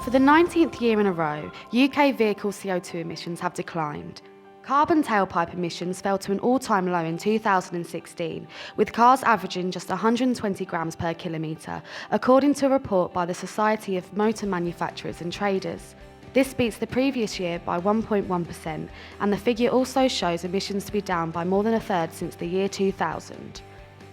For the 19th year in a row, UK vehicle CO2 emissions have declined. Carbon tailpipe emissions fell to an all-time low in 2016, with cars averaging just 120 grams per kilometre, according to a report by the Society of Motor Manufacturers and Traders. This beats the previous year by 1.1%, and the figure also shows emissions to be down by more than a third since the year 2000.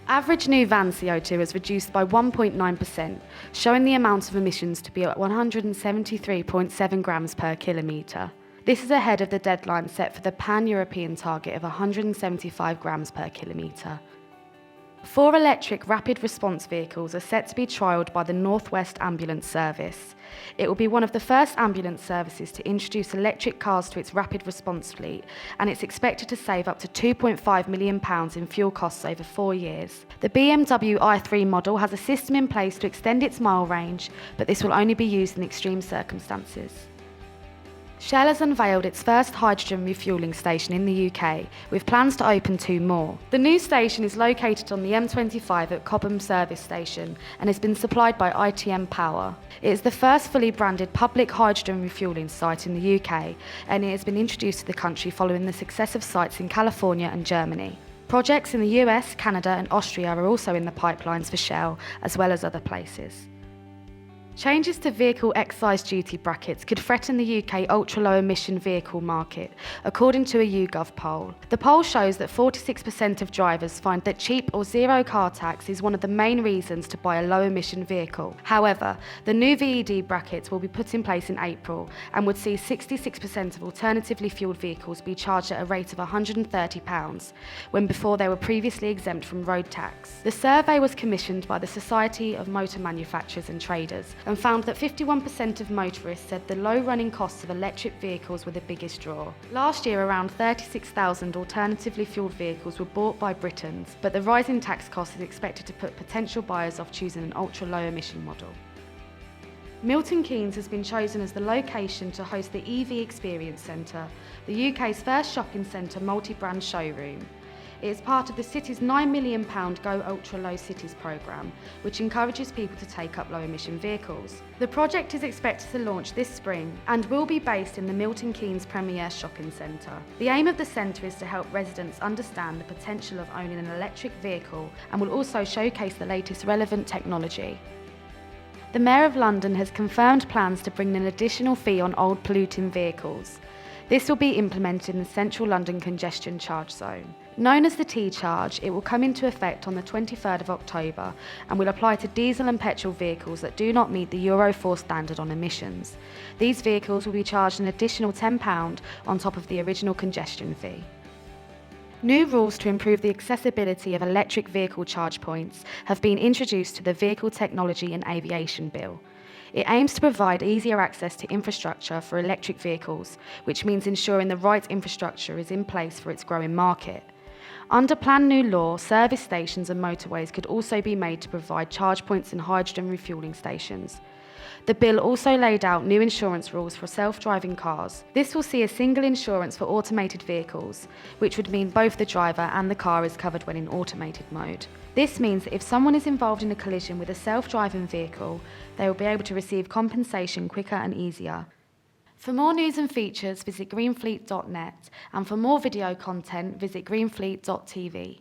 Average new van CO2 has reduced by 1.9%, showing the amount of emissions to be at 173.7 grams per kilometre. This is ahead of the deadline set for the pan-European target of 175 grams per kilometre. 4 electric rapid response vehicles are set to be trialled by the North West Ambulance Service. It will be one of the first ambulance services to introduce electric cars to its rapid response fleet, and it's expected to save up to £2.5 million in fuel costs over 4 years. The BMW i3 model has a system in place to extend its mile range, but this will only be used in extreme circumstances. Shell has unveiled its first hydrogen refuelling station in the UK, with plans to open 2 more. The new station is located on the M25 at Cobham Service Station and has been supplied by ITM Power. It is the first fully branded public hydrogen refuelling site in the UK, and it has been introduced to the country following the success of sites in California and Germany. Projects in the US, Canada and Austria are also in the pipelines for Shell, as well as other places. Changes to vehicle excise duty brackets could threaten the UK ultra-low emission vehicle market, according to a YouGov poll. The poll shows that 46% of drivers find that cheap or zero car tax is one of the main reasons to buy a low emission vehicle. However, the new VED brackets will be put in place in April and would see 66% of alternatively fuelled vehicles be charged at a rate of £130, when before they were previously exempt from road tax. The survey was commissioned by the Society of Motor Manufacturers and Traders, and found that 51% of motorists said the low running costs of electric vehicles were the biggest draw. Last year, around 36,000 alternatively fuelled vehicles were bought by Britons, but the rising tax cost is expected to put potential buyers off choosing an ultra-low emission model. Milton Keynes has been chosen as the location to host the EV Experience Centre, the UK's first shopping centre multi-brand showroom. It is part of the city's £9 million Go Ultra Low Cities programme, which encourages people to take up low-emission vehicles. The project is expected to launch this spring and will be based in the Milton Keynes Premier Shopping Centre. The aim of the centre is to help residents understand the potential of owning an electric vehicle and will also showcase the latest relevant technology. The Mayor of London has confirmed plans to bring an additional fee on old polluting vehicles. This will be implemented in the central London congestion charge zone. Known as the T-Charge, it will come into effect on the 23rd of October and will apply to diesel and petrol vehicles that do not meet the Euro 4 standard on emissions. These vehicles will be charged an additional £10 on top of the original congestion fee. New rules to improve the accessibility of electric vehicle charge points have been introduced to the Vehicle Technology and Aviation Bill. It aims to provide easier access to infrastructure for electric vehicles, which means ensuring the right infrastructure is in place for its growing market. Under planned new law, service stations and motorways could also be made to provide charge points and hydrogen refuelling stations. The bill also laid out new insurance rules for self-driving cars. This will see a single insurance for automated vehicles, which would mean both the driver and the car is covered when in automated mode. This means that if someone is involved in a collision with a self-driving vehicle, they will be able to receive compensation quicker and easier. For more news and features, visit greenfleet.net, and for more video content, visit greenfleet.tv.